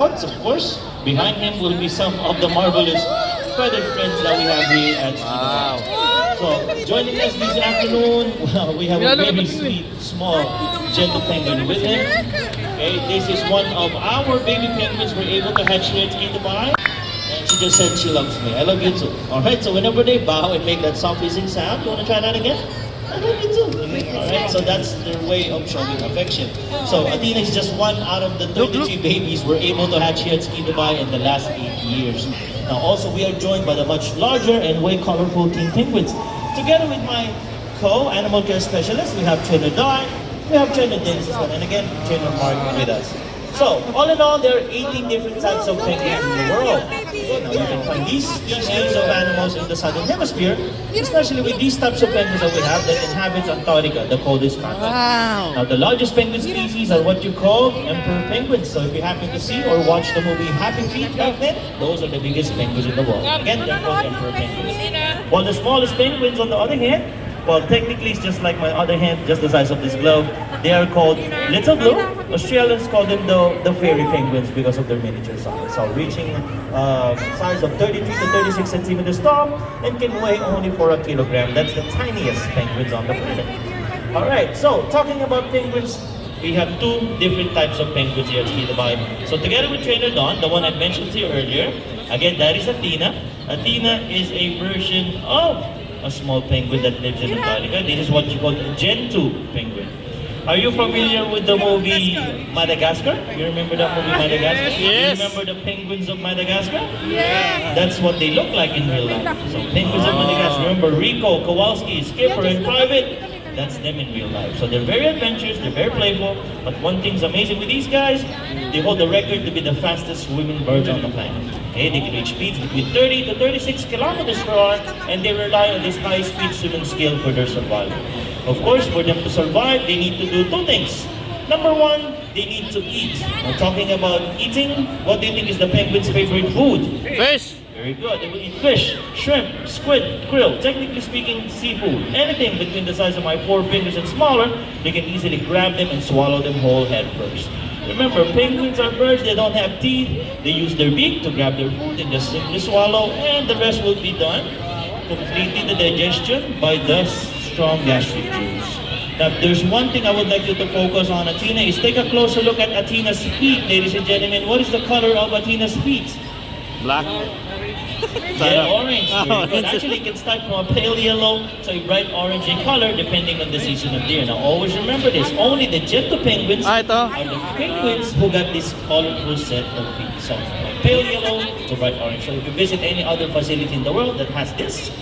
Of course, behind him will be some of the marvelous feathered friends that we have here at Wow. So, joining us this afternoon, well, we have a very sweet, small, gentle penguin with him. Okay, this is one of our baby penguins we're able to hatch here at Ski Dubai. And she just said she loves me. I love you too. Alright, so whenever they bow and make that soft hissing sound, you want to try that again? I love you too. Alright, so that's their way of showing affection. So Athena is just one out of the 33 babies we're able to hatch here at Ski Dubai in the last 8 years. Now also we are joined by the much larger and way colorful king penguins. Together with my co-animal care specialist, we have Trainer Di, we have Trainer Dennis as well, and again, Trainer Mark with us. So, all in all, there are 18 different types of penguins in the world. Now, you can find these species of animals in the southern hemisphere, especially with these types of penguins that we have that inhabit Antarctica, the coldest continent. Wow. Now, the largest penguin species are what you call emperor penguins. So, if you happen to see or watch the movie Happy Feet back then, those are the biggest penguins in the world. Again, they're called emperor penguins. While the smallest penguins, on the other hand, well, technically it's just like my other hand, just the size of this glove. They are called Little Blue. Australians call them the fairy penguins because of their miniature size. So reaching size of 33 to 36 centimeters tall and can weigh only 4 kilogram. That's the tiniest penguins on the planet. Alright, so talking about penguins, we have two different types of penguins here at Ski Dubai. So together with Trainer Don, the one I mentioned to you earlier, again that is Athena. Athena is a version of a small penguin that lives in Antarctica. This is what you call a Gen 2 penguin. Are you familiar with the movie Madagascar? You remember that movie Madagascar? Yes. You remember the penguins of Madagascar? Yeah. That's what they look like in real life. So penguins of Madagascar. Remember Rico, Kowalski, Skipper, and Private? That's them in real life. So they're very adventurous, they're very playful, but one thing's amazing with these guys, they hold the record to be the fastest swimming birds on the planet. Okay, they can reach speeds between 30 to 36 kilometers per hour, and they rely on this high-speed swimming skill for their survival. Of course, for them to survive, they need to do two things. Number one, they need to eat. Now, talking about eating, what do you think is the penguin's favorite food? Fish. Very good. They will eat fish, shrimp, squid, krill, technically speaking, seafood. Anything between the size of my 4 fingers and smaller, they can easily grab them and swallow them whole head first. Remember, penguins are birds, they don't have teeth. They use their beak to grab their food and just simply swallow, and the rest will be done, completing the digestion by the strong gastric juice. Now, if there's one thing I would like you to focus on, Athena, is take a closer look at Athena's feet, ladies and gentlemen. What is the color of Athena's feet? Black. Yeah, orange. Oh, Very good. Actually, it can start from a pale yellow to a bright orange in color depending on the season of the year. Now, always remember this. Only the gentle penguins are Ito. the penguins who got this colorful set of feet. So, from pale yellow to bright orange. So, if you visit any other facility in the world that has this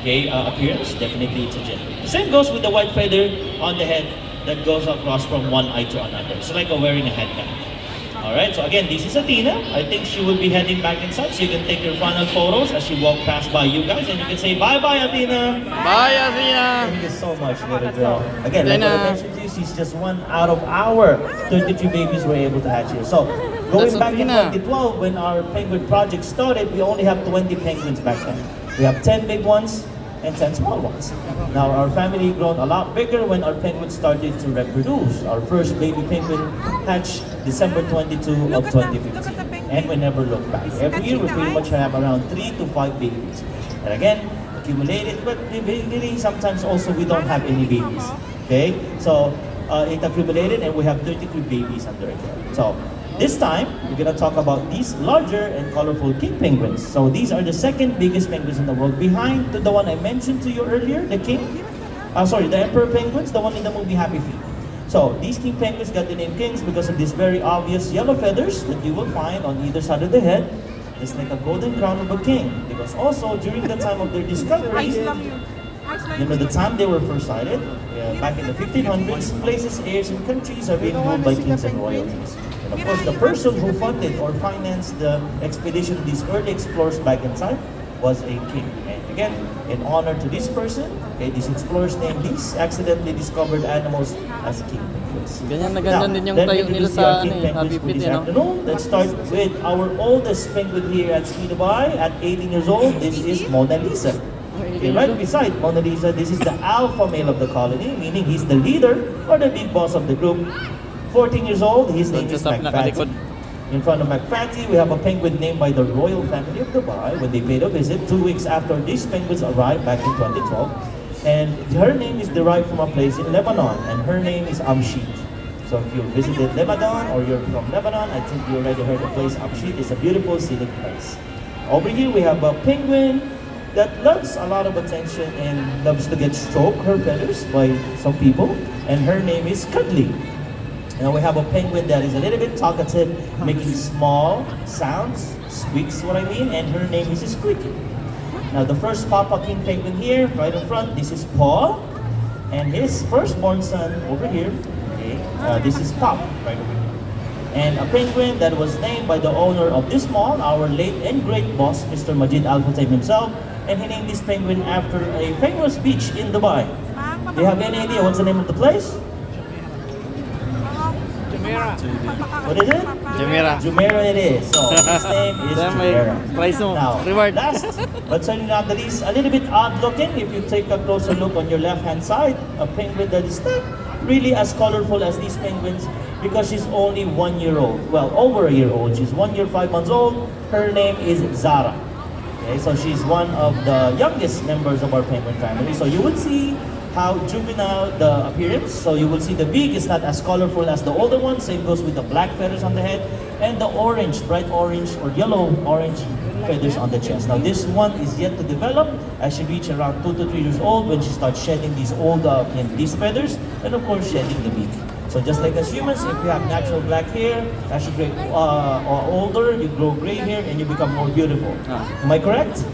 appearance, definitely it's a gentle. The same goes with the white feather on the head that goes across from one eye to another. It's like wearing a headband. Alright, so again, this is Athena. I think she will be heading back inside, so you can take your final photos as she walk past by you guys, and you can say, bye-bye, Athena! Bye, Athena. Thank you so much, little girl. Again, like what I mentioned to you, she's just one out of our 33 babies we're able to hatch here. So, going back in 2012, when our penguin project started, we only have 20 penguins back then. We have 10 big ones and 10 small ones. Now, our family grown a lot bigger when our penguins started to reproduce. Our first baby penguin hatched December 22 of 2015, and we never looked back. Every year, we pretty much have around 3 to 5 babies. And again, accumulated, but really sometimes also we don't have any babies. Okay, so it accumulated, and we have 33 babies under it. So this time, we're gonna talk about these larger and colorful king penguins. So these are the second biggest penguins in the world, behind to the one I mentioned to you earlier, the the emperor penguins, the one in the movie Happy Feet. So these king penguins got the name kings because of these very obvious yellow feathers that you will find on either side of the head. It's like a golden crown of a king. Because also during the time of their discovery, the time they were first sighted, back in the 1500s, places, airs, and countries are being ruled by kings and royalties. And of course, the person who funded or financed the expedition of these early explorers back in time was a king. And again, in honor to this person, these explorers named these accidentally discovered animals as king penguins. Ganyan na ganyan din yung tayo nila sa Happy Feet, Let's start with our oldest penguin here at Ski Dubai at 18 years old. This is Mona Lisa. Okay, right beside Mona Lisa, this is the alpha male of the colony, meaning he's the leader or the big boss of the group. 14 years old, his name is Mike. In front of McFatty, we have a penguin named by the royal family of Dubai when they paid a visit 2 weeks after these penguins arrived back in 2012. And her name is derived from a place in Lebanon, and her name is Amshit. So if you visited Lebanon or you're from Lebanon, I think you already heard the place Amshit is a beautiful scenic place. Over here we have a penguin that loves a lot of attention and loves to get stroked her feathers by some people, and her name is Cuddly. Now we have a penguin that is a little bit talkative, making small sounds, squeaks what I mean, and her name is Squeaky. Now the first Papa King penguin here, right in front, this is Paul, and his firstborn son over here, okay, this is Pop, right over here. And a penguin that was named by the owner of this mall, our late and great boss, Mr. Majid Al Futtaim himself, and he named this penguin after a famous beach in Dubai. Do you have any idea what's the name of the place? What is it? Jumeirah. Jumeirah it is. So his name is Jumeirah. Price mo. Now, Reward. last, but certainly not the least, a little bit odd looking. If you take a closer look on your left hand side, a penguin that is not really as colorful as these penguins because she's only 1 year old. Well, over a year old. She's 1 year, 5 months old. Her name is Zara. Okay, so she's one of the youngest members of our penguin family. So you would see how juvenile the appearance. So you will see the beak is not as colorful as the older one. Same goes with the black feathers on the head and the orange, bright orange or yellow orange feathers on the chest. Now this one is yet to develop as she reaches around 2 to 3 years old when she starts shedding these old these feathers and of course shedding the beak. So just like as humans, if you have natural black hair, as you get older, you grow gray hair and you become more beautiful. Am I correct?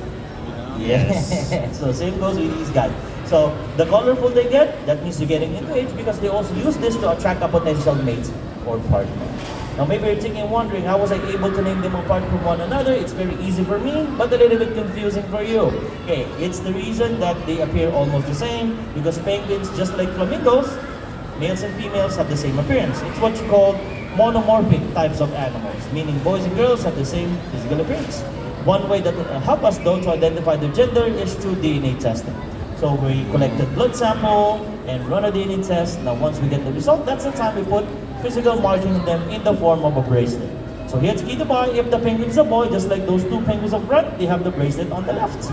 Yes. So same goes with these guys. So the colorful they get, that means you're getting into age because they also use this to attract a potential mate or partner. Now maybe you're thinking, wondering, how was I able to name them apart from one another? It's very easy for me, but a little bit confusing for you. Okay, it's the reason that they appear almost the same because penguins, just like flamingos, males and females have the same appearance. It's what you call monomorphic types of animals, meaning boys and girls have the same physical appearance. One way that help us though to identify their gender is through DNA testing. So we collected blood sample and run a DNA test. Now once we get the result, that's the time we put physical marking in them in the form of a bracelet. So here at Ski Dubai, if the penguin is a boy, just like those two penguins up front, they have the bracelet on the left.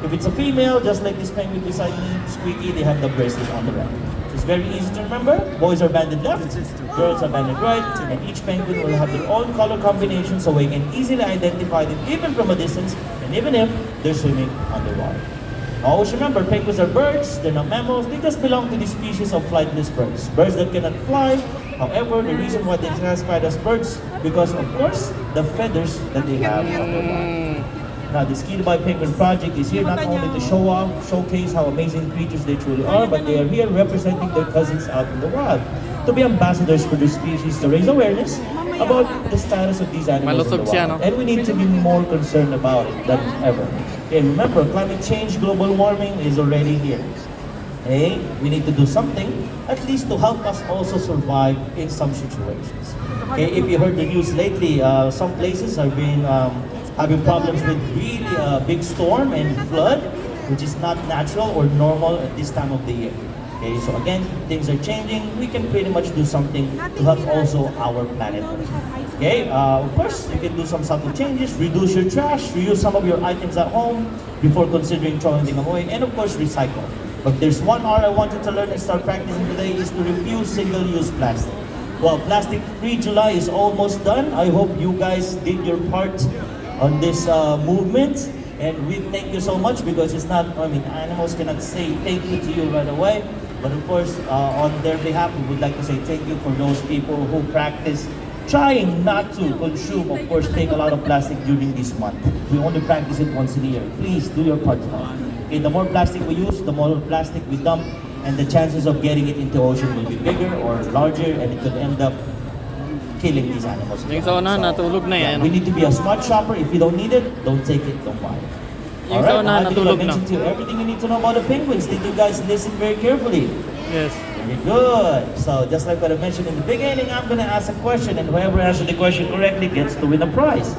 If it's a female, just like this penguin beside me, Squeaky, they have the bracelet on the right. So it's very easy to remember. Boys are banded left, girls are banded right, and each penguin will have their own color combination so we can easily identify them even from a distance and even if they're swimming underwater. Always remember, penguins are birds, they're not mammals, they just belong to the species of flightless birds. Birds that cannot fly. However, the reason why they're classified as birds, because of course, the feathers that they have on their body. Now, the Ski Dubai Penguin Project is here not only to show off, showcase how amazing creatures they truly are, but they are here representing their cousins out in the wild to be ambassadors for their species to raise awareness about the status of these animals in the wild. And we need to be more concerned about it than ever. Okay, remember, climate change, global warming is already here. Okay, we need to do something, at least to help us also survive in some situations. Okay, if you heard the news lately, some places are being having problems with really big storm and flood, which is not natural or normal at this time of the year. Okay, so again, things are changing. We can pretty much do something to help also our planet. Okay, of course, you can do some subtle changes, reduce your trash, reuse some of your items at home before considering throwing them away, and of course, recycle. But there's one art I want you to learn and start practicing today is to refuse single-use plastic. Well, Plastic-Free July is almost done. I hope you guys did your part on this movement, and we thank you so much because it's not, I mean, animals cannot say thank you to you right away, but of course, on their behalf, we would like to say thank you for those people who practice trying not to consume, of course, take a lot of plastic during this month. We only practice it once in a year. Please do your part now. Okay, the more plastic we use, the more plastic we dump, and the chances of getting it into the ocean will be bigger or larger, and it could end up killing these animals. Yung sa unahan, natulog na yan. We need to be a smart shopper. If you don't need it, don't take it, don't buy it. Yung sa unahan, I think I natulog na. mentioned to you everything you need to know about the penguins. Did you guys listen very carefully? Yes. Very good. So just like what I mentioned in the beginning, I'm going to ask a question, and whoever answers the question correctly gets to win a prize.